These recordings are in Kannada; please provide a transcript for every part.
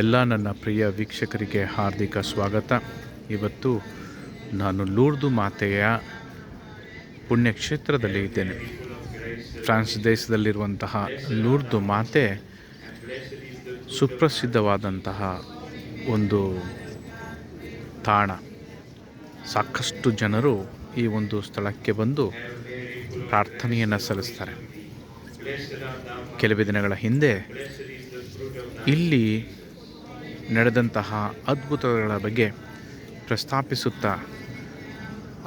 ಎಲ್ಲ ನನ್ನ ಪ್ರಿಯ ವೀಕ್ಷಕರಿಗೆ ಹಾರ್ದಿಕ ಸ್ವಾಗತ. ಇವತ್ತು ನಾನು ಲೂರ್ದು ಮಾತೆಯ ಪುಣ್ಯಕ್ಷೇತ್ರದಲ್ಲಿ ಇದ್ದೇನೆ. ಫ್ರಾನ್ಸ್ ದೇಶದಲ್ಲಿರುವಂತಹ ಲೂರ್ದು ಮಾತೆ ಸುಪ್ರಸಿದ್ಧವಾದಂತಹ ಒಂದು ತಾಣ. ಸಾಕಷ್ಟು ಜನರು ಈ ಒಂದು ಸ್ಥಳಕ್ಕೆ ಬಂದು ಪ್ರಾರ್ಥನೆಯನ್ನು ಸಲ್ಲಿಸ್ತಾರೆ. ಕೆಲವೇ ದಿನಗಳ ಹಿಂದೆ ಇಲ್ಲಿ ನಡೆದಂತಹ ಅದ್ಭುತಗಳ ಬಗ್ಗೆ ಪ್ರಸ್ತಾಪಿಸುತ್ತಾ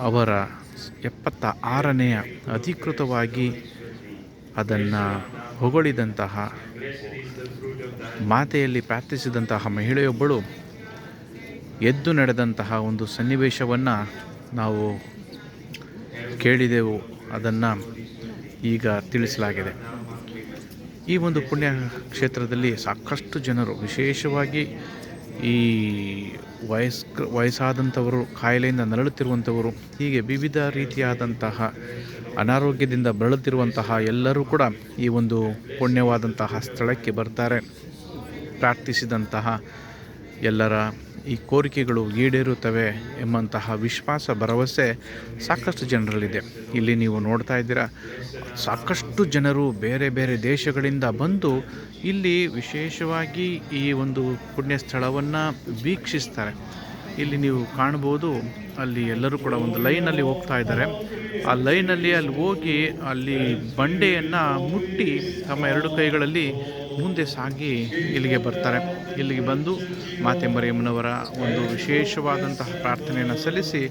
ಅವರ 76ನೇ ಅಧಿಕೃತವಾಗಿ ಅದನ್ನು ಹೊಗಳಿದಂತಹ ಮಾತೆಯಲ್ಲಿ ಪ್ರಾರ್ಥಿಸಿದಂತಹ ಮಹಿಳೆಯೊಬ್ಬಳು ಎದ್ದು ನಡೆದಂತಹ ಒಂದು ಸನ್ನಿವೇಶವನ್ನು ನಾವು ಕೇಳಿದೆವು. ಅದನ್ನು ಈಗ ತಿಳಿಸಲಾಗಿದೆ. ಈ ಒಂದು ಪುಣ್ಯ ಕ್ಷೇತ್ರದಲ್ಲಿ ಸಾಕಷ್ಟು ಜನರು, ವಿಶೇಷವಾಗಿ ಈ ವಯಸ್ಸಾದಂಥವರು, ಕಾಯಿಲೆಯಿಂದ ನರಳುತ್ತಿರುವಂಥವರು, ಹೀಗೆ ವಿವಿಧ ರೀತಿಯಾದಂತಹ ಅನಾರೋಗ್ಯದಿಂದ ಬಳಲುತ್ತಿರುವಂತಹ ಎಲ್ಲರೂ ಕೂಡ ಈ ಒಂದು ಪುಣ್ಯವಾದಂತಹ ಸ್ಥಳಕ್ಕೆ ಬರ್ತಾರೆ. ಪ್ರಾರ್ಥಿಸಿದಂತಹ ಎಲ್ಲರ ಈ ಕೋರಿಕೆಗಳು ಈಡೇರುತ್ತವೆ ಎಂಬಂತಹ ವಿಶ್ವಾಸ, ಭರವಸೆ ಸಾಕಷ್ಟು ಜನರಲ್ಲಿದೆ. ಇಲ್ಲಿ ನೀವು ನೋಡ್ತಾ ಇದ್ದೀರಾ, ಸಾಕಷ್ಟು ಜನರು ಬೇರೆ ಬೇರೆ ದೇಶಗಳಿಂದ ಬಂದು ಇಲ್ಲಿ ವಿಶೇಷವಾಗಿ ಈ ಒಂದು ಪುಣ್ಯ ಸ್ಥಳವನ್ನು ವೀಕ್ಷಿಸ್ತಾರೆ. ಇಲ್ಲಿ ನೀವು ಕಾಣ್ಬೋದು, ಅಲ್ಲಿ ಎಲ್ಲರೂ ಕೂಡ ಒಂದು ಲೈನಲ್ಲಿ ಹೋಗ್ತಾ ಇದ್ದಾರೆ. ಆ ಲೈನಲ್ಲಿ ಅಲ್ಲಿ ಹೋಗಿ ಅಲ್ಲಿ ಬಂಡೆಯನ್ನು ಮುಟ್ಟಿ ತಮ್ಮ ಎರಡು ಕೈಗಳಲ್ಲಿ ಮುಂದೆ ಸಾಗಿ ಇಲ್ಲಿಗೆ ಬರ್ತಾರೆ. ಇಲ್ಲಿಗೆ ಬಂದು ಮಾತೆ ಮರಿಯಮ್ಮನವರ ಒಂದು ವಿಶೇಷವಾದಂತಹ ಪ್ರಾರ್ಥನೆಯನ್ನು ಸಲ್ಲಿಸಿ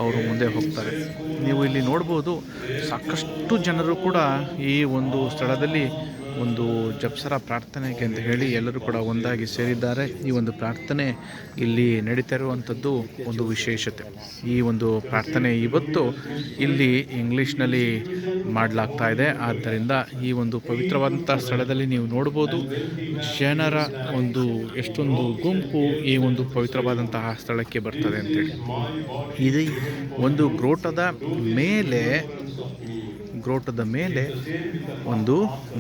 ಅವರು ಮುಂದೆ ಹೋಗ್ತಾರೆ. ನೀವು ಇಲ್ಲಿ ನೋಡ್ಬೋದು, ಸಾಕಷ್ಟು ಜನರು ಕೂಡ ಈ ಒಂದು ಸ್ಥಳದಲ್ಲಿ ಒಂದು ಜಪ್ಸರ ಪ್ರಾರ್ಥನೆಗೆ ಅಂತ ಹೇಳಿ ಎಲ್ಲರೂ ಕೂಡ ಒಂದಾಗಿ ಸೇರಿದ್ದಾರೆ. ಈ ಒಂದು ಪ್ರಾರ್ಥನೆ ಇಲ್ಲಿ ನಡೀತಾ ಇರುವಂಥದ್ದು ಒಂದು ವಿಶೇಷತೆ. ಈ ಒಂದು ಪ್ರಾರ್ಥನೆ ಇವತ್ತು ಇಲ್ಲಿ ಇಂಗ್ಲೀಷ್ನಲ್ಲಿ ಮಾಡಲಾಗ್ತಾ ಇದೆ. ಆದ್ದರಿಂದ ಈ ಒಂದು ಪವಿತ್ರವಾದಂಥ ಸ್ಥಳದಲ್ಲಿ ನೀವು ನೋಡ್ಬೋದು, ಜನರ ಒಂದು ಎಷ್ಟೊಂದು ಗುಂಪು ಈ ಒಂದು ಪವಿತ್ರವಾದಂತಹ ಸ್ಥಳಕ್ಕೆ ಬರ್ತದೆ ಅಂತೇಳಿ. ಇದು ಒಂದು ಗ್ರೋಟದ ಮೇಲೆ ಒಂದು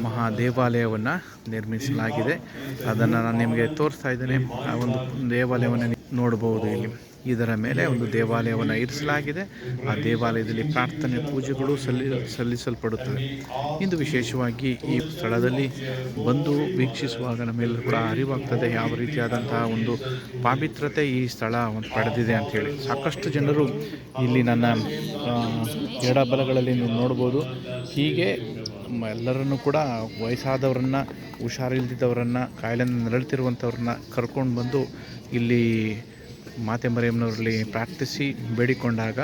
ಮಹಾ ದೇವಾಲಯವನ್ನು ನಿರ್ಮಿಸಲಾಗಿದೆ. ಅದನ್ನು ನಾನು ನಿಮಗೆ ತೋರಿಸ್ತಾ ಇದ್ದೇನೆ. ಆ ಒಂದು ದೇವಾಲಯವನ್ನು ನೋಡಬಹುದು. ಇಲ್ಲಿ ಇದರ ಮೇಲೆ ಒಂದು ದೇವಾಲಯವನ್ನು ಇರಿಸಲಾಗಿದೆ. ಆ ದೇವಾಲಯದಲ್ಲಿ ಪ್ರಾರ್ಥನೆ, ಪೂಜೆಗಳು ಸಲ್ಲಿಸಲ್ಪಡುತ್ತವೆ. ಇಂದು ವಿಶೇಷವಾಗಿ ಈ ಸ್ಥಳದಲ್ಲಿ ಬಂದು ವೀಕ್ಷಿಸುವಾಗ ನಮ್ಮೆಲ್ಲರೂ ಕೂಡ ಅರಿವಾಗ್ತದೆ ಯಾವ ರೀತಿಯಾದಂತಹ ಒಂದು ಪಾವಿತ್ರತೆ ಈ ಸ್ಥಳ ಪಡೆದಿದೆ ಅಂಥೇಳಿ. ಸಾಕಷ್ಟು ಜನರು ಇಲ್ಲಿ ನನ್ನ ಎಡಬಲಗಳಲ್ಲಿ ನೀವು ನೋಡ್ಬೋದು. ಹೀಗೆ ಎಲ್ಲರನ್ನು ಕೂಡ ವಯಸ್ಸಾದವರನ್ನು, ಹುಷಾರಿಲ್ದಿದ್ದವರನ್ನು, ಕಾಯಿಲೆಯಿಂದ ನರಳುತ್ತಿರುವಂಥವ್ರನ್ನ ಕರ್ಕೊಂಡು ಬಂದು ಇಲ್ಲಿ ಮಾತೆ ಮರಿಯಮ್ಮನವರಲ್ಲಿ ಪ್ರಾರ್ಥಿಸಿ ಬೇಡಿಕೊಂಡಾಗ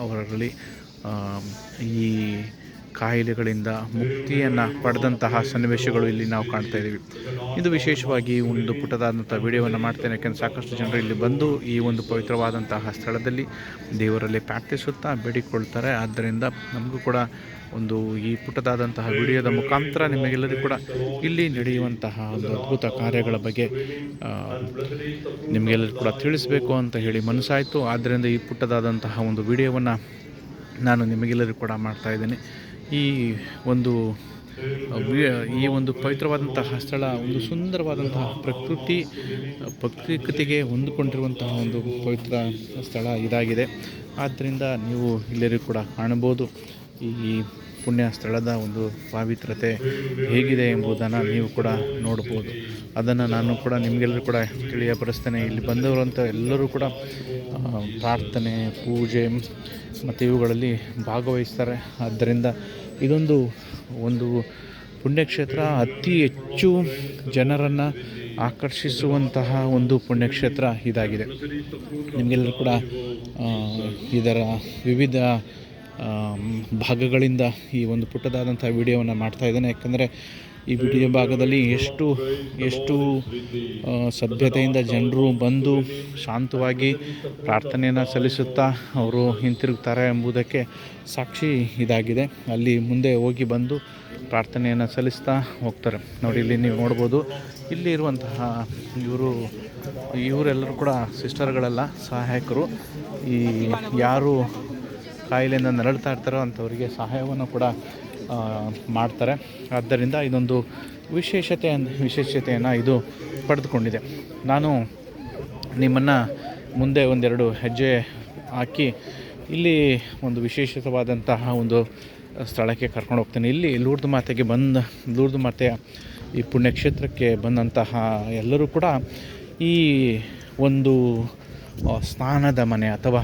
ಅವರಲ್ಲಿ ಈ ಕಾಯಿಲೆಗಳಿಂದ ಮುಕ್ತಿಯನ್ನು ಪಡೆದಂತಹ ಸನ್ನಿವೇಶಗಳು ಇಲ್ಲಿ ನಾವು ಕಾಣ್ತಾ ಇದ್ದೀವಿ. ಇದು ವಿಶೇಷವಾಗಿ ಒಂದು ಪುಟ್ಟದಾದಂಥ ವಿಡಿಯೋವನ್ನು ಮಾಡ್ತೇನೆ, ಯಾಕೆಂದರೆ ಸಾಕಷ್ಟು ಜನರು ಇಲ್ಲಿ ಬಂದು ಈ ಒಂದು ಪವಿತ್ರವಾದಂತಹ ಸ್ಥಳದಲ್ಲಿ ದೇವರಲ್ಲಿ ಪ್ರಾರ್ಥಿಸುತ್ತಾ ಬೇಡಿಕೊಳ್ತಾರೆ. ಆದ್ದರಿಂದ ನಮಗೂ ಕೂಡ ಒಂದು ಈ ಪುಟ್ಟದಾದಂತಹ ವಿಡಿಯೋದ ಮುಖಾಂತರ ನಿಮಗೆಲ್ಲರಿಗೂ ಕೂಡ ಇಲ್ಲಿ ನಡೆಯುವಂತಹ ಒಂದು ಅದ್ಭುತ ಕಾರ್ಯಗಳ ಬಗ್ಗೆ ನಿಮಗೆಲ್ಲರಿಗೂ ಕೂಡ ತಿಳಿಸಬೇಕು ಅಂತ ಹೇಳಿ ಮನಸ್ಸಾಯಿತು. ಆದ್ದರಿಂದ ಈ ಪುಟ್ಟದಾದಂತಹ ಒಂದು ವಿಡಿಯೋವನ್ನು ನಾನು ನಿಮಗೆಲ್ಲರಿಗೂ ಕೂಡ ಮಾಡ್ತಾಯಿದ್ದೇನೆ. ಈ ಒಂದು ಪವಿತ್ರವಾದಂತಹ ಸ್ಥಳ ಒಂದು ಸುಂದರವಾದಂತಹ ಪ್ರಕೃತಿಗೆ ಹೊಂದಿಕೊಂಡಿರುವಂತಹ ಒಂದು ಪವಿತ್ರ ಸ್ಥಳ ಇದಾಗಿದೆ. ಆದ್ದರಿಂದ ನೀವು ಎಲ್ಲರಿಗೂ ಕೂಡ ಕಾಣಬಹುದು ಈ ಪುಣ್ಯ ಸ್ಥಳದ ಒಂದು ಪಾವಿತ್ರತೆ ಹೇಗಿದೆ ಎಂಬುದನ್ನು ನೀವು ಕೂಡ ನೋಡ್ಬೋದು. ಅದನ್ನು ನಾನು ಕೂಡ ನಿಮಗೆಲ್ಲರೂ ಕೂಡ ತಿಳಿಯಪಡಿಸ್ತೇನೆ. ಇಲ್ಲಿ ಬಂದವರಂತ ಎಲ್ಲರೂ ಕೂಡ ಪ್ರಾರ್ಥನೆ, ಪೂಜೆ ಮತ್ತು ಇವುಗಳಲ್ಲಿ ಭಾಗವಹಿಸ್ತಾರೆ. ಆದ್ದರಿಂದ ಇದೊಂದು ಪುಣ್ಯಕ್ಷೇತ್ರ ಅತಿ ಹೆಚ್ಚು ಜನರನ್ನು ಆಕರ್ಷಿಸುವಂತಹ ಒಂದು ಪುಣ್ಯಕ್ಷೇತ್ರ ಇದಾಗಿದೆ. ನಿಮಗೆಲ್ಲರೂ ಕೂಡ ಇದರ ವಿವಿಧ ಭಾಗಗಳಿಂದ ಈ ಒಂದು ಪುಟ್ಟದಾದಂಥ ವಿಡಿಯೋವನ್ನು ಮಾಡ್ತಾಯಿದ್ದೇನೆ. ಯಾಕಂದರೆ ಈ ವಿಡಿಯೋ ಭಾಗದಲ್ಲಿ ಎಷ್ಟು ಸಭ್ಯತೆಯಿಂದ ಜನರು ಬಂದು ಶಾಂತವಾಗಿ ಪ್ರಾರ್ಥನೆಯನ್ನು ಸಲ್ಲಿಸುತ್ತಾ ಅವರು ಹಿಂತಿರುಗ್ತಾರೆ ಎಂಬುದಕ್ಕೆ ಸಾಕ್ಷಿ ಇದಾಗಿದೆ. ಅಲ್ಲಿ ಮುಂದೆ ಹೋಗಿ ಬಂದು ಪ್ರಾರ್ಥನೆಯನ್ನು ಸಲ್ಲಿಸ್ತಾ ಹೋಗ್ತಾರೆ. ನೋಡಿ, ಇಲ್ಲಿ ನೀವು ನೋಡ್ಬೋದು, ಇಲ್ಲಿ ಇರುವಂತಹ ಇವರೆಲ್ಲರೂ ಕೂಡ ಸಿಸ್ಟರ್ಗಳೆಲ್ಲ ಸಹಾಯಕರು. ಈ ಯಾರು ಕಾಯಿಲೆಯಿಂದ ನರಳ್ತಾ ಇರ್ತಾರೋ ಅಂಥವರಿಗೆ ಸಹಾಯವನ್ನು ಕೂಡ ಮಾಡ್ತಾರೆ. ಆದ್ದರಿಂದ ಇದೊಂದು ವಿಶೇಷತೆಯನ್ನು ಇದು ಪಡೆದುಕೊಂಡಿದೆ. ನಾನು ನಿಮ್ಮನ್ನು ಮುಂದೆ ಒಂದೆರಡು ಹೆಜ್ಜೆ ಹಾಕಿ ಇಲ್ಲಿ ಒಂದು ವಿಶೇಷವಾದಂತಹ ಒಂದು ಸ್ಥಳಕ್ಕೆ ಕರ್ಕೊಂಡು ಹೋಗ್ತೇನೆ. ಇಲ್ಲಿ ಲೂರ್ದು ಮಾತೆಯ ಈ ಪುಣ್ಯಕ್ಷೇತ್ರಕ್ಕೆ ಬಂದಂತಹ ಎಲ್ಲರೂ ಕೂಡ ಈ ಒಂದು ಸ್ನಾನದ ಮನೆ ಅಥವಾ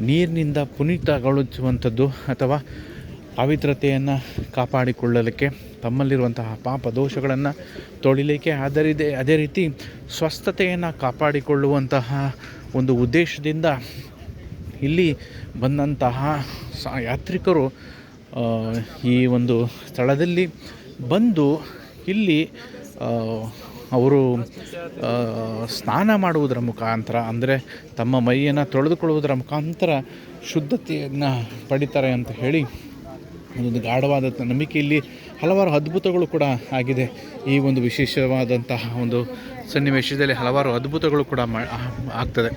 ನೀರಿನಿಂದ ಪುನೀತಗೊಳಿಸುವಂಥದ್ದು ಅಥವಾ ಪವಿತ್ರತೆಯನ್ನು ಕಾಪಾಡಿಕೊಳ್ಳಲಿಕ್ಕೆ, ತಮ್ಮಲ್ಲಿರುವಂತಹ ಪಾಪ ದೋಷಗಳನ್ನು ತೊಳಿಲಿಕ್ಕೆ, ಅದೇ ರೀತಿ ಸ್ವಸ್ಥತೆಯನ್ನು ಕಾಪಾಡಿಕೊಳ್ಳುವಂತಹ ಒಂದು ಉದ್ದೇಶದಿಂದ ಇಲ್ಲಿ ಬಂದಂತಹ ಯಾತ್ರಿಕರು ಈ ಒಂದು ಸ್ಥಳದಲ್ಲಿ ಬಂದು ಇಲ್ಲಿ ಅವರು ಸ್ನಾನ ಮಾಡುವುದರ ಮುಖಾಂತರ, ಅಂದರೆ ತಮ್ಮ ಮೈಯನ್ನು ತೊಳೆದುಕೊಳ್ಳುವುದರ ಮುಖಾಂತರ ಶುದ್ಧತೆಯನ್ನು ಪಡಿತಾರೆ ಅಂತ ಹೇಳಿ ಒಂದು ಗಾಢವಾದ ನಂಬಿಕೆ. ಇಲ್ಲಿ ಹಲವಾರು ಅದ್ಭುತಗಳು ಕೂಡ ಆಗಿದೆ. ಈ ಒಂದು ವಿಶೇಷವಾದಂತಹ ಒಂದು ಸನ್ನಿವೇಶದಲ್ಲಿ ಹಲವಾರು ಅದ್ಭುತಗಳು ಕೂಡ ಆಗ್ತದೆ.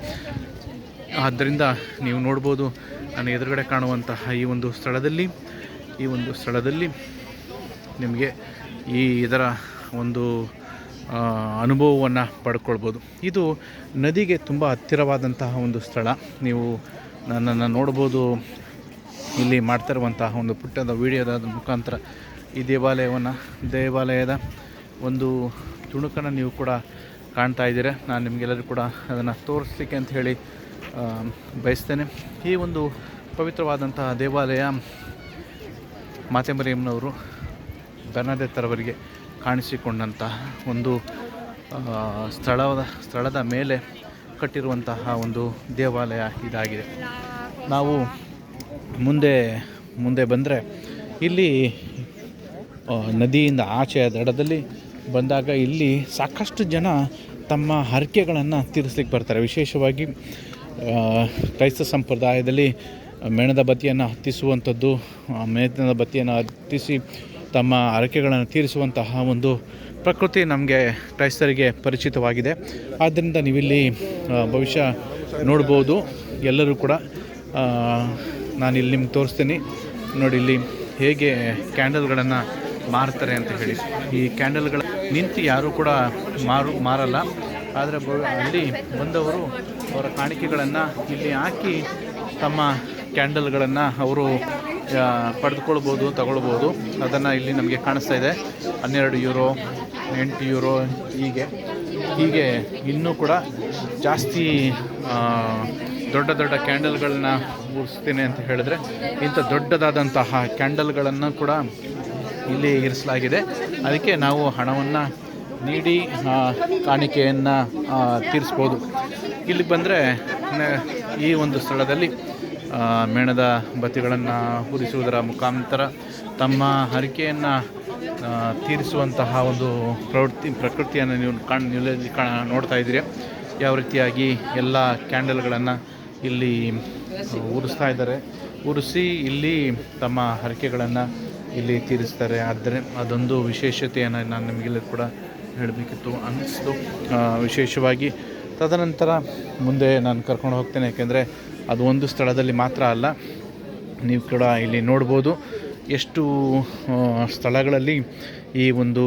ಆದ್ದರಿಂದ ನೀವು ನೋಡ್ಬೋದು, ನಾನು ಎದುರುಗಡೆ ಕಾಣುವಂತಹ ಈ ಒಂದು ಸ್ಥಳದಲ್ಲಿ ನಿಮಗೆ ಇದರ ಒಂದು ಅನುಭವವನ್ನು ಪಡ್ಕೊಳ್ಬೋದು. ಇದು ನದಿಗೆ ತುಂಬ ಹತ್ತಿರವಾದಂತಹ ಒಂದು ಸ್ಥಳ. ನೀವು ನನ್ನನ್ನು ನೋಡ್ಬೋದು, ಇಲ್ಲಿ ಮಾಡ್ತಿರುವಂತಹ ಒಂದು ಪುಟ್ಟದ ವಿಡಿಯೋದ ಮುಖಾಂತರ ಈ ದೇವಾಲಯದ ಒಂದು ತುಣುಕನ್ನು ನೀವು ಕೂಡ ಕಾಣ್ತಾ ಇದ್ದೀರ. ನಾನು ನಿಮಗೆಲ್ಲರೂ ಕೂಡ ಅದನ್ನು ತೋರಿಸ್ಲಿಕ್ಕೆ ಅಂತ ಹೇಳಿ ಬಯಸ್ತೇನೆ. ಈ ಒಂದು ಪವಿತ್ರವಾದಂತಹ ದೇವಾಲಯ ಮಾತೆ ಮರಿಯಮ್ಮನವರು ಬರ್ನಡೆತ್ತರವರಿಗೆ ಕಾಣಿಸಿಕೊಂಡಂತಹ ಒಂದು ಸ್ಥಳದ ಮೇಲೆ ಕಟ್ಟಿರುವಂತಹ ಒಂದು ದೇವಾಲಯ ಇದಾಗಿದೆ. ನಾವು ಮುಂದೆ ಬಂದರೆ ಇಲ್ಲಿ ನದಿಯಿಂದ ಆಚೆಯ ದಡದಲ್ಲಿ ಬಂದಾಗ ಇಲ್ಲಿ ಸಾಕಷ್ಟು ಜನ ತಮ್ಮ ಹರಕೆಗಳನ್ನು ತೀರಿಸ್ಲಿಕ್ಕೆ ಬರ್ತಾರೆ. ವಿಶೇಷವಾಗಿ ಕ್ರೈಸ್ತ ಸಂಪ್ರದಾಯದಲ್ಲಿ ಮೇಣದ ಬತ್ತಿಯನ್ನು ಹತ್ತಿಸುವಂಥದ್ದು, ಮೇಣದ ಬತ್ತಿಯನ್ನು ಹತ್ತಿಸಿ ತಮ್ಮ ಹರಕೆಗಳನ್ನು ತೀರಿಸುವಂತಹ ಒಂದು ಪ್ರಕೃತಿ ನಮಗೆ ಕ್ರೈಸ್ತರಿಗೆ ಪರಿಚಿತವಾಗಿದೆ. ಆದ್ದರಿಂದ ನೀವಿಲ್ಲಿ ಭವಿಷ್ಯ ನೋಡ್ಬೋದು. ಎಲ್ಲರೂ ಕೂಡ ನಾನಿಲ್ಲಿ ನಿಮ್ಗೆ ತೋರಿಸ್ತೀನಿ ನೋಡಿ, ಇಲ್ಲಿ ಹೇಗೆ ಕ್ಯಾಂಡಲ್ಗಳನ್ನು ಮಾರ್ತಾರೆ ಅಂತ ಹೇಳಿ. ಈ ಕ್ಯಾಂಡಲ್ಗಳ ನಿಂತು ಯಾರೂ ಕೂಡ ಮಾರಲ್ಲ, ಆದರೆ ಅಲ್ಲಿ ಬಂದವರು ಅವರ ಕಾಣಿಕೆಗಳನ್ನು ಇಲ್ಲಿ ಹಾಕಿ ತಮ್ಮ ಕ್ಯಾಂಡಲ್ಗಳನ್ನು ಅವರು ಪಡೆದುಕೊಳ್ಬೋದು, ತಗೊಳ್ಬೋದು. ಅದನ್ನು ಇಲ್ಲಿ ನಮಗೆ ಕಾಣಿಸ್ತಾ ಇದೆ. 12 ಯೂರೋ, 8 ಯೂರೋ, ಹೀಗೆ ಇನ್ನೂ ಕೂಡ ಜಾಸ್ತಿ ದೊಡ್ಡ ಕ್ಯಾಂಡಲ್ಗಳನ್ನ ಉರಿಸ್ತೀನಿ ಅಂತ ಹೇಳಿದ್ರೆ ಇಂಥ ದೊಡ್ಡದಾದಂತಹ ಕ್ಯಾಂಡಲ್ಗಳನ್ನು ಕೂಡ ಇಲ್ಲಿ ಇರಿಸಲಾಗಿದೆ. ಅದಕ್ಕೆ ನಾವು ಹಣವನ್ನು ನೀಡಿ ಕಾಣಿಕೆಯನ್ನು ತೀರಿಸ್ಬೋದು. ಇಲ್ಲಿ ಬಂದರೆ ಈ ಒಂದು ಸ್ಥಳದಲ್ಲಿ ಮೇಣದ ಬತ್ತಿಗಳನ್ನು ಉರಿಸುವುದರ ಮುಖಾಂತರ ತಮ್ಮ ಹರಕೆಯನ್ನು ತೀರಿಸುವಂತಹ ಒಂದು ಪ್ರಕೃತಿಯನ್ನು ನೀವು ನೋಡ್ತಾ ಇದ್ದೀರಿ. ಯಾವ ರೀತಿಯಾಗಿ ಎಲ್ಲ ಕ್ಯಾಂಡಲ್ಗಳನ್ನು ಇಲ್ಲಿ ಉರಿಸ್ತಾ ಇದ್ದಾರೆ, ಉರಿಸಿ ಇಲ್ಲಿ ತಮ್ಮ ಹರಕೆಗಳನ್ನು ಇಲ್ಲಿ ತೀರಿಸ್ತಾರೆ. ಆದರೆ ಅದೊಂದು ವಿಶೇಷತೆಯನ್ನು ನಾನು ನಿಮಗೆಲ್ಲ ಕೂಡ ಹೇಳಬೇಕಿತ್ತು ಅನ್ನಿಸ್ತು. ವಿಶೇಷವಾಗಿ ತದನಂತರ ಮುಂದೆ ನಾನು ಕರ್ಕೊಂಡು ಹೋಗ್ತೇನೆ, ಯಾಕೆಂದರೆ ಅದು ಒಂದು ಸ್ಥಳದಲ್ಲಿ ಮಾತ್ರ ಅಲ್ಲ, ನೀವು ಕೂಡ ಇಲ್ಲಿ ನೋಡ್ಬೋದು ಎಷ್ಟು ಸ್ಥಳಗಳಲ್ಲಿ ಈ ಒಂದು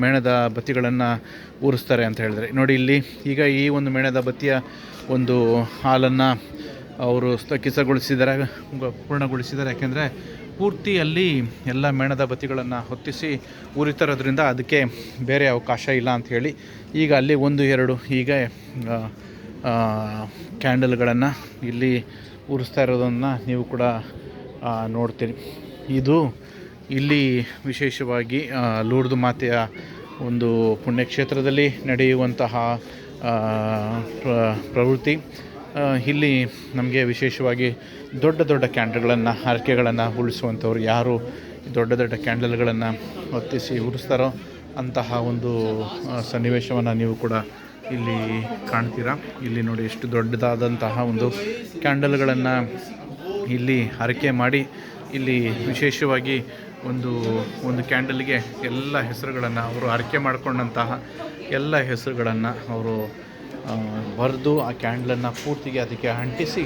ಮೇಣದ ಬತ್ತಿಗಳನ್ನು ಉರಿಸ್ತಾರೆ ಅಂತ ಹೇಳಿದ್ರೆ. ನೋಡಿ ಇಲ್ಲಿ ಈಗ ಈ ಒಂದು ಮೇಣದ ಬತ್ತಿಯ ಒಂದು ಹಾಲನ್ನು ಅವರು ಪೂರ್ಣಗೊಳಿಸಿದ್ದಾರೆ. ಯಾಕೆಂದರೆ ಪೂರ್ತಿ ಅಲ್ಲಿ ಎಲ್ಲ ಮೇಣದ ಬತ್ತಿಗಳನ್ನು ಹೊತ್ತಿಸಿ ಉರಿತಿರೋದ್ರಿಂದ ಅದಕ್ಕೆ ಬೇರೆ ಅವಕಾಶ ಇಲ್ಲ ಅಂಥೇಳಿ ಈಗ ಅಲ್ಲಿ 1-2 ಹೀಗೆ ಕ್ಯಾಂಡಲ್ಗಳನ್ನು ಇಲ್ಲಿ ಉರಿಸ್ತಾ ಇರೋದನ್ನು ನೀವು ಕೂಡ ನೋಡ್ತೀರಿ. ಇದು ಇಲ್ಲಿ ವಿಶೇಷವಾಗಿ ಲೂರ್ದು ಮಾತೆಯ ಒಂದು ಪುಣ್ಯಕ್ಷೇತ್ರದಲ್ಲಿ ನಡೆಯುವಂತಹ ಪ್ರವೃತ್ತಿ. ಇಲ್ಲಿ ನಮಗೆ ವಿಶೇಷವಾಗಿ ದೊಡ್ಡ ಕ್ಯಾಂಡಲ್ಗಳನ್ನು, ಹರಕೆಗಳನ್ನು ಉಳಿಸುವಂಥವ್ರು ಯಾರು ದೊಡ್ಡ ಕ್ಯಾಂಡಲ್ಗಳನ್ನು ಹೊತ್ತಿಸಿ ಉರಿಸ್ತಾರೋ ಅಂತಹ ಒಂದು ಸನ್ನಿವೇಶವನ್ನು ನೀವು ಕೂಡ ಇಲ್ಲಿ ಕಾಣ್ತೀರಾ. ಇಲ್ಲಿ ನೋಡಿ ಎಷ್ಟು ದೊಡ್ಡದಾದಂತಹ ಒಂದು ಕ್ಯಾಂಡಲ್ಗಳನ್ನು ಇಲ್ಲಿ ಹರಕೆ ಮಾಡಿ ಇಲ್ಲಿ ವಿಶೇಷವಾಗಿ ಒಂದು ಕ್ಯಾಂಡಲ್ಗೆ ಎಲ್ಲ ಹೆಸರುಗಳನ್ನು ಅವರು ಹರಕೆ ಮಾಡಿಕೊಂಡಂತಹ ಎಲ್ಲ ಹೆಸರುಗಳನ್ನು ಅವರು ಬರೆದು ಆ ಕ್ಯಾಂಡಲನ್ನು ಪೂರ್ತಿಗೆ ಅದಕ್ಕೆ ಅಂಟಿಸಿ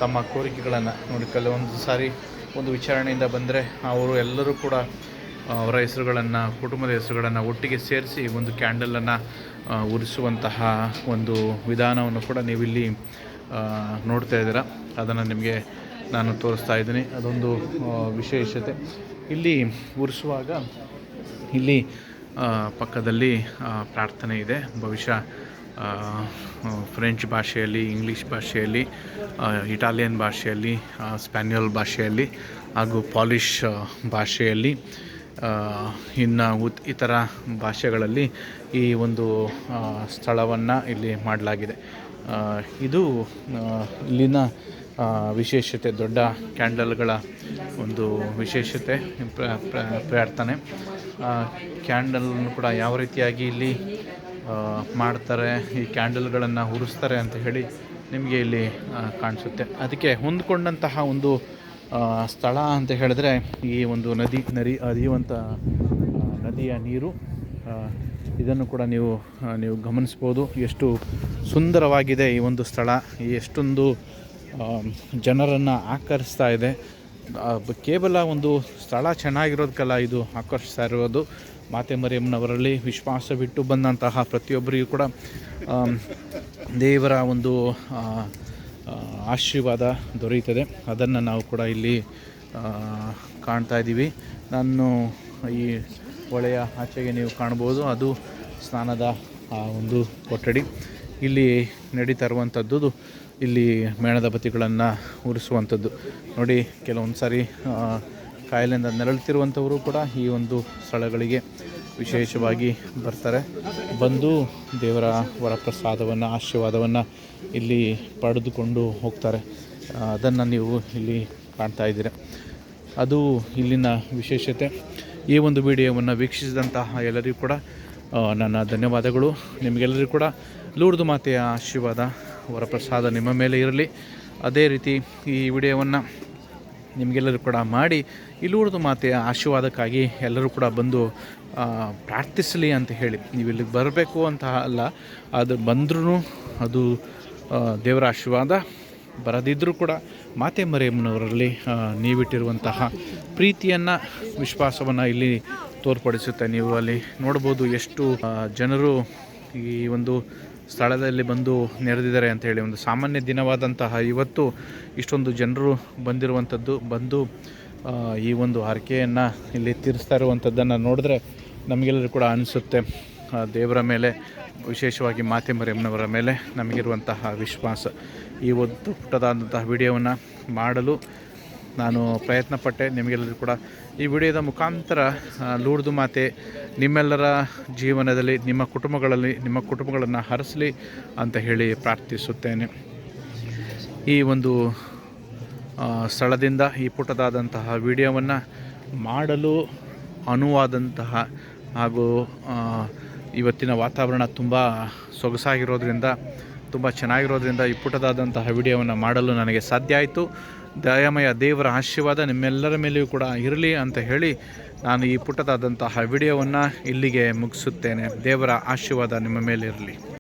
ತಮ್ಮ ಕೋರಿಕೆಗಳನ್ನು ನೋಡಿ. ಕೆಲವೊಂದು ಸಾರಿ ಒಂದು ವಿಚಾರಣೆಯಿಂದ ಬಂದರೆ ಅವರು ಎಲ್ಲರೂ ಕೂಡ ಅವರ ಹೆಸರುಗಳನ್ನು, ಕುಟುಂಬದ ಹೆಸರುಗಳನ್ನು ಒಟ್ಟಿಗೆ ಸೇರಿಸಿ ಒಂದು ಕ್ಯಾಂಡಲನ್ನು ಉರಿಸುವಂತಹ ಒಂದು ವಿಧಾನವನ್ನು ಕೂಡ ನೀವಿಲ್ಲಿ ನೋಡ್ತಾ ಇದ್ದೀರ. ಅದನ್ನು ನಿಮಗೆ ನಾನು ತೋರಿಸ್ತಾ ಇದ್ದೀನಿ. ಅದೊಂದು ವಿಶೇಷತೆ. ಇಲ್ಲಿ ಉರಿಸುವಾಗ ಇಲ್ಲಿ ಪಕ್ಕದಲ್ಲಿ ಪ್ರಾರ್ಥನೆ ಇದೆ. ಬಹುಶಃ ಫ್ರೆಂಚ್ ಭಾಷೆಯಲ್ಲಿ, ಇಂಗ್ಲೀಷ್ ಭಾಷೆಯಲ್ಲಿ, ಇಟಾಲಿಯನ್ ಭಾಷೆಯಲ್ಲಿ, ಸ್ಪ್ಯಾನಿಯಲ್ ಭಾಷೆಯಲ್ಲಿ ಹಾಗೂ ಪಾಲಿಷ್ ಭಾಷೆಯಲ್ಲಿ, ಇನ್ನು ಇತರ ಭಾಷೆಗಳಲ್ಲಿ ಈ ಒಂದು ಸ್ಥಳವನ್ನು ಇಲ್ಲಿ ಮಾಡಲಾಗಿದೆ. ಇದು ಇಲ್ಲಿನ ವಿಶೇಷತೆ, ದೊಡ್ಡ ಕ್ಯಾಂಡಲ್ಗಳ ಒಂದು ವಿಶೇಷತೆ, ಪ್ರಾರ್ಥನೆ. ಕ್ಯಾಂಡಲನ್ನು ಕೂಡ ಯಾವ ರೀತಿಯಾಗಿ ಇಲ್ಲಿ ಮಾಡ್ತಾರೆ, ಈ ಕ್ಯಾಂಡಲ್ಗಳನ್ನು ಉರಿಸ್ತಾರೆ ಅಂತ ಹೇಳಿ ನಿಮಗೆ ಇಲ್ಲಿ ಕಾಣಿಸುತ್ತೆ. ಅದಕ್ಕೆ ಹೊಂದ್ಕೊಂಡಂತಹ ಒಂದು ಸ್ಥಳ ಅಂತ ಹೇಳಿದ್ರೆ ಈ ಒಂದು ನದಿ ಹರಿಯುವಂಥ ನದಿಯ ನೀರು. ಇದನ್ನು ಕೂಡ ನೀವು ಗಮನಿಸ್ಬೋದು. ಎಷ್ಟು ಸುಂದರವಾಗಿದೆ ಈ ಒಂದು ಸ್ಥಳ, ಎಷ್ಟೊಂದು ಜನರನ್ನು ಆಕರ್ಷಿಸ್ತಾ ಇದೆ. ಕೇವಲ ಒಂದು ಸ್ಥಳ ಚೆನ್ನಾಗಿರೋದಕ್ಕಲ್ಲ ಇದು ಆಕರ್ಷಿಸ್ತಾ ಇರೋದು. ಮಾತೆ ಮರಿಯಮ್ಮನವರಲ್ಲಿ ವಿಶ್ವಾಸವಿಟ್ಟು ಬಂದಂತಹ ಪ್ರತಿಯೊಬ್ಬರಿಗೂ ಕೂಡ ದೇವರ ಒಂದು ಆಶೀರ್ವಾದ ದೊರೆಯುತ್ತದೆ. ಅದನ್ನು ನಾವು ಕೂಡ ಇಲ್ಲಿ ಕಾಣ್ತಾ ಇದ್ದೀವಿ. ನಾನು ಈ ಹೊಳೆಯ ಆಚೆಗೆ ನೀವು ಕಾಣ್ಬೋದು, ಅದು ಸ್ನಾನದ ಒಂದು ಕೊಠಡಿ. ಇಲ್ಲಿ ನಡೀತಾ ಇರುವಂಥದ್ದು ಇಲ್ಲಿ ಮೇಣದ ಬತ್ತಿಗಳನ್ನು ಉರಿಸುವಂಥದ್ದು ನೋಡಿ. ಕೆಲವೊಂದು ಸಾರಿ ಕಾಯಿಲೆಯಿಂದ ನರಳುತ್ತಿರುವಂಥವರು ಕೂಡ ಈ ಒಂದು ಸ್ಥಳಗಳಿಗೆ ವಿಶೇಷವಾಗಿ ಬರ್ತಾರೆ. ಬಂದು ದೇವರ ವರಪ್ರಸಾದವನ್ನು, ಆಶೀರ್ವಾದವನ್ನು ಇಲ್ಲಿ ಪಡೆದುಕೊಂಡು ಹೋಗ್ತಾರೆ. ಅದನ್ನು ನೀವು ಇಲ್ಲಿ ಕಾಣ್ತಾ ಇದ್ದೀರ. ಅದು ಇಲ್ಲಿನ ವಿಶೇಷತೆ. ಈ ಒಂದು ವಿಡಿಯೋವನ್ನು ವೀಕ್ಷಿಸಿದಂತಹ ಎಲ್ಲರಿಗೂ ಕೂಡ ನನ್ನ ಧನ್ಯವಾದಗಳು. ನಿಮಗೆಲ್ಲರಿಗೂ ಕೂಡ ಲೂರ್ದು ಮಾತೆಯ ಆಶೀರ್ವಾದ, ವರಪ್ರಸಾದ ನಿಮ್ಮ ಮೇಲೆ ಇರಲಿ. ಅದೇ ರೀತಿ ಈ ವಿಡಿಯೋವನ್ನು ನಿಮಗೆಲ್ಲರೂ ಕೂಡ ಮಾಡಿ ಈ ಲೂರ್ದು ಮಾತೆಯ ಆಶೀರ್ವಾದಕ್ಕಾಗಿ ಎಲ್ಲರೂ ಕೂಡ ಬಂದು ಪ್ರಾರ್ಥಿಸಲಿ ಅಂತ ಹೇಳಿ. ನೀವು ಇಲ್ಲಿಗೆ ಬರಬೇಕು ಅಂತ ಅಲ್ಲ, ಅದು ಬಂದ್ರೂ ಅದು ದೇವರ ಆಶೀರ್ವಾದ. ಬರದಿದ್ದರೂ ಕೂಡ ಮಾತೆ ಮರಿಯಮ್ಮನವರಲ್ಲಿ ನೀವಿಟ್ಟಿರುವಂತಹ ಪ್ರೀತಿಯನ್ನು, ವಿಶ್ವಾಸವನ್ನು ಇಲ್ಲಿ ತೋರ್ಪಡಿಸುತ್ತೆ. ನೀವು ಅಲ್ಲಿ ನೋಡ್ಬೋದು ಎಷ್ಟು ಜನರು ಈ ಒಂದು ಸ್ಥಳದಲ್ಲಿ ಬಂದು ನೆರೆದಿದ್ದಾರೆ ಅಂತ ಹೇಳಿ. ಒಂದು ಸಾಮಾನ್ಯ ದಿನವಾದಂತಹ ಇವತ್ತು ಇಷ್ಟೊಂದು ಜನರು ಬಂದಿರುವಂಥದ್ದು, ಬಂದು ಈ ಒಂದು ಹರಕೆಯನ್ನು ಇಲ್ಲಿ ತೀರಿಸ್ತಾ ಇರುವಂಥದ್ದನ್ನು ನೋಡಿದ್ರೆ ನಮಗೆಲ್ಲರೂ ಕೂಡ ಅನಿಸುತ್ತೆ ದೇವರ ಮೇಲೆ, ವಿಶೇಷವಾಗಿ ಮಾತೆ ಮರಿಯಮ್ಮನವರ ಮೇಲೆ ನಮಗಿರುವಂತಹ ವಿಶ್ವಾಸ. ಈ ಒಂದು ಪುಟ್ಟದಾದಂತಹ ವಿಡಿಯೋವನ್ನು ಮಾಡಲು ನಾನು ಪ್ರಯತ್ನಪಟ್ಟೆ. ನಿಮಗೆಲ್ಲರೂ ಕೂಡ ಈ ವಿಡಿಯೋದ ಮುಖಾಂತರ ಲೂರ್ದು ಮಾತೆ ನಿಮ್ಮೆಲ್ಲರ ಜೀವನದಲ್ಲಿ, ನಿಮ್ಮ ಕುಟುಂಬಗಳನ್ನು ಹರಸಲಿ ಅಂತ ಹೇಳಿ ಪ್ರಾರ್ಥಿಸುತ್ತೇನೆ. ಈ ಒಂದು ಸ್ಥಳದಿಂದ ಈ ಪುಟ್ಟದಾದಂತಹ ವಿಡಿಯೋವನ್ನು ಮಾಡಲು ಅನುವಾದಂತಹ ಹಾಗೂ ಇವತ್ತಿನ ವಾತಾವರಣ ತುಂಬ ಸೊಗಸಾಗಿರೋದ್ರಿಂದ, ತುಂಬ ಚೆನ್ನಾಗಿರೋದ್ರಿಂದ ಈ ಪುಟ್ಟದಾದಂತಹ ವಿಡಿಯೋವನ್ನು ಮಾಡಲು ನನಗೆ ಸಾಧ್ಯ ಆಯಿತು. ದಯಾಮಯ ದೇವರ ಆಶೀರ್ವಾದ ನಿಮ್ಮೆಲ್ಲರ ಮೇಲೆಯೂ ಕೂಡ ಇರಲಿ ಅಂತ ಹೇಳಿ ನಾನು ಈ ಪುಟ್ಟದಾದಂತಹ ವಿಡಿಯೋವನ್ನು ಇಲ್ಲಿಗೆ ಮುಗಿಸುತ್ತೇನೆ. ದೇವರ ಆಶೀರ್ವಾದ ನಿಮ್ಮ ಮೇಲೆ ಇರಲಿ.